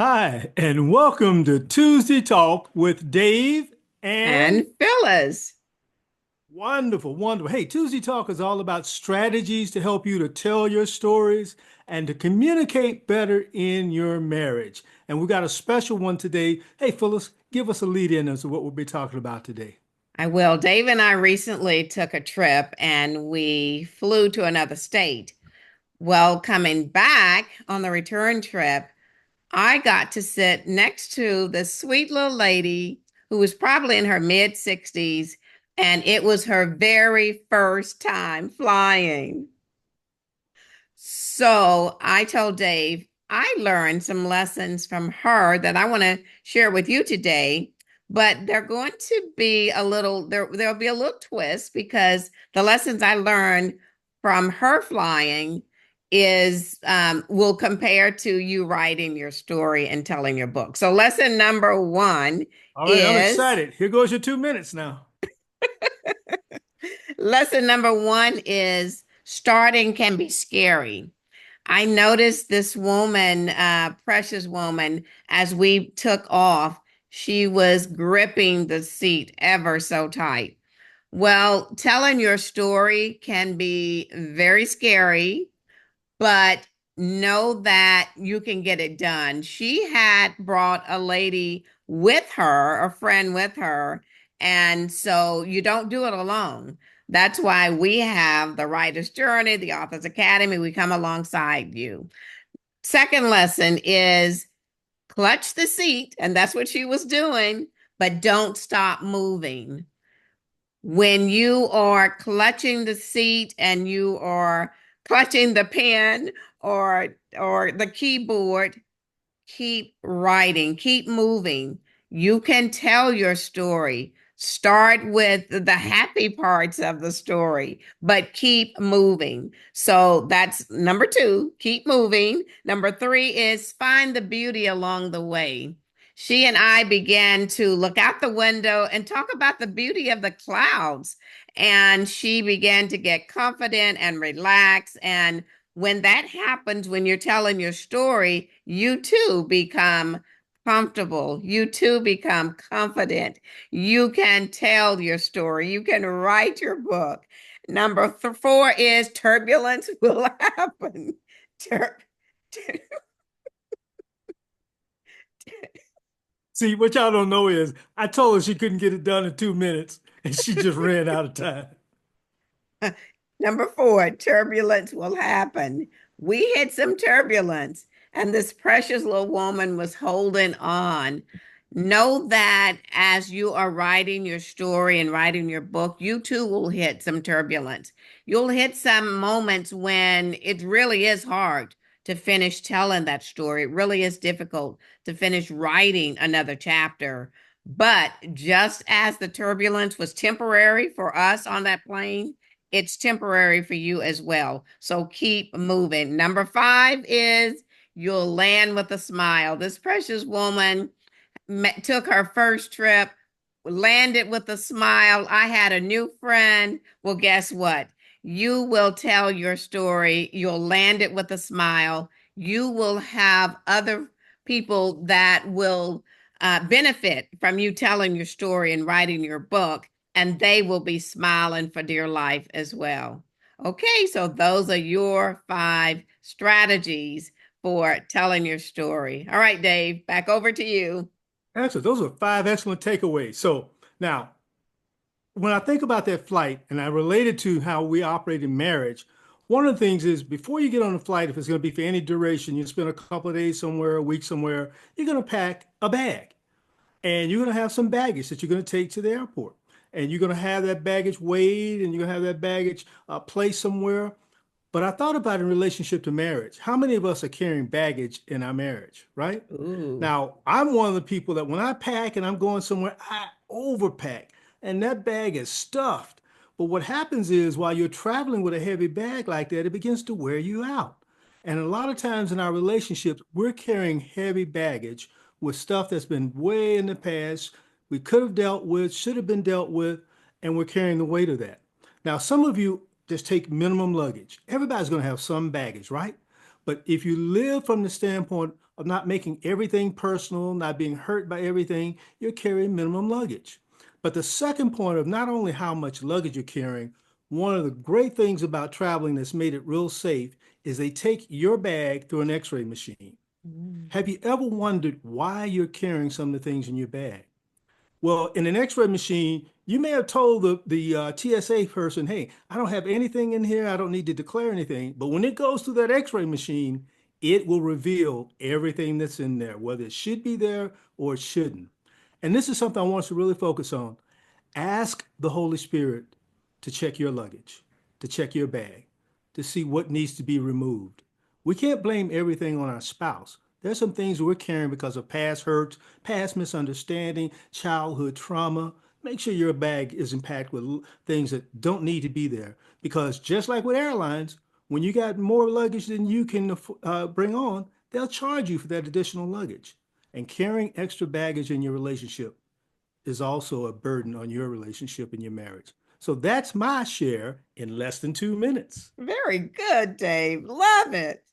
Hi, and welcome to Tuesday Talk with Dave and And Phyllis. wonderful, wonderful. Hey, Tuesday Talk is all about strategies to help you to tell your stories and to communicate better in your marriage. And we got a special one today. Hey, Phyllis, give us a lead in as to what we'll be talking about today. I will. Dave and I recently took a trip and we flew to another state. Well, coming back on the return trip, I got to sit next to this sweet little lady who was probably in her mid 60s, and it was her very first time flying. So I told Dave, I learned some lessons from her that I want to share with you today, but they're going to be a little, there'll be a little twist because the lessons I learned from her flying is will compare to you writing your story and telling your book. So lesson number one All right, I'm is excited. Here goes your 2 minutes now. lesson number one is starting can be scary. I noticed this woman, precious woman, as we took off, she was gripping the seat ever so tight. Well, telling your story can be very scary, but know that you can get it done. She had brought a lady with her, a friend with her, and so you don't do it alone. That's why we have the Writer's Journey, the Author's Academy. We come alongside you. Second lesson is clutch the seat, and that's what she was doing, but don't stop moving. When you are clutching the seat and you are clutching the pen or the keyboard, keep writing, keep moving. You can tell your story. Start with the happy parts of the story, but keep moving. So that's number two, keep moving. Number three is find the beauty along the way. She and I began to look out the window and talk about the beauty of the clouds. And she began to get confident and relax. And when that happens, when you're telling your story, you too become comfortable. You too become confident. You can tell your story. You can write your book. Number four is turbulence will happen. Tur- tur- See, what y'all don't know is I told her she couldn't get it done in 2 minutes, and she just ran out of time. Number four, turbulence will happen. We had some turbulence, and this precious little woman was holding on. Know that as you are writing your story and writing your book, you too will hit some turbulence. You'll hit some moments when it really is hard to finish telling that story. It really is difficult to finish writing another chapter. But just as the turbulence was temporary for us on that plane, it's temporary for you as well. So keep moving. Number five is you'll land with a smile. This precious woman took her first trip, landed with a smile. I had a new friend. Well, guess what? You will tell your story. You'll land it with a smile. You will have other people that will benefit from you telling your story and writing your book, and they will be smiling for dear life as well. Okay, so those are your five strategies for telling your story. All right, Dave, back over to you. Excellent. Those are five excellent takeaways. So now, when I think about that flight and I relate it to how we operate in marriage, one of the things is before you get on a flight, if it's going to be for any duration, you spend a couple of days somewhere, a week somewhere, you're going to pack a bag and you're going to have some baggage that you're going to take to the airport. And you're going to have that baggage weighed and you're going to have that baggage placed somewhere. But I thought about in relationship to marriage, how many of us are carrying baggage in our marriage, right? Ooh. Now, I'm one of the people that when I pack and I'm going somewhere, I overpack and that bag is stuffed. But what happens is while you're traveling with a heavy bag like that, it begins to wear you out. And a lot of times in our relationships, we're carrying heavy baggage with stuff that's been way in the past, we could have dealt with, should have been dealt with, and we're carrying the weight of that. Now, some of you just take minimum luggage. Everybody's going to have some baggage, right? But if you live from the standpoint of not making everything personal, not being hurt by everything, you're carrying minimum luggage. But the second point of not only how much luggage you're carrying, one of the great things about traveling that's made it real safe is they take your bag through an x-ray machine. Mm. Have you ever wondered why you're carrying some of the things in your bag? Well, in an x-ray machine, you may have told the TSA person, hey, I don't have anything in here. I don't need to declare anything. But when it goes through that x-ray machine, it will reveal everything that's in there, whether it should be there or it shouldn't. And this is something I want us to really focus on. Ask the Holy Spirit to check your luggage, to check your bag, to see what needs to be removed. We can't blame everything on our spouse. There's some things we're carrying because of past hurts, past misunderstanding, childhood trauma. Make sure your bag isn't packed with things that don't need to be there. Because just like with airlines, when you got more luggage than you can bring on, they'll charge you for that additional luggage. And carrying extra baggage in your relationship is also a burden on your relationship and your marriage. So that's my share in less than 2 minutes. Very good, Dave. Love it.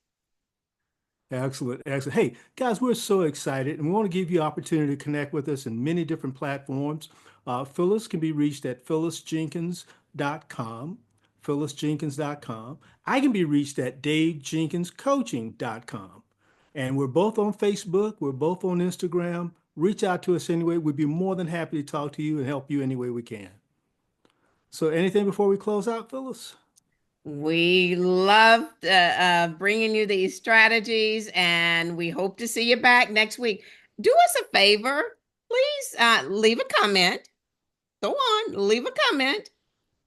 Excellent, excellent. Hey, guys, we're so excited and we want to give you opportunity to connect with us in many different platforms. Phyllis can be reached at phyllisjenkins.com, phyllisjenkins.com. I can be reached at davejenkinscoaching.com. And we're both on Facebook, we're both on Instagram. Reach out to us anyway. We'd be more than happy to talk to you and help you any way we can. So, anything before we close out, Phyllis? We love bringing you these strategies, and we hope to see you back next week. Do us a favor, please leave a comment. Go on, leave a comment.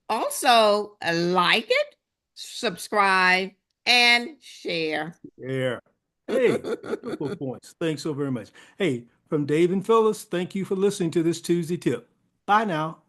Also, like it, subscribe, and share. Yeah. Hey, beautiful points. Thanks so very much. Hey, from Dave and Phyllis, thank you for listening to this Tuesday tip. Bye now.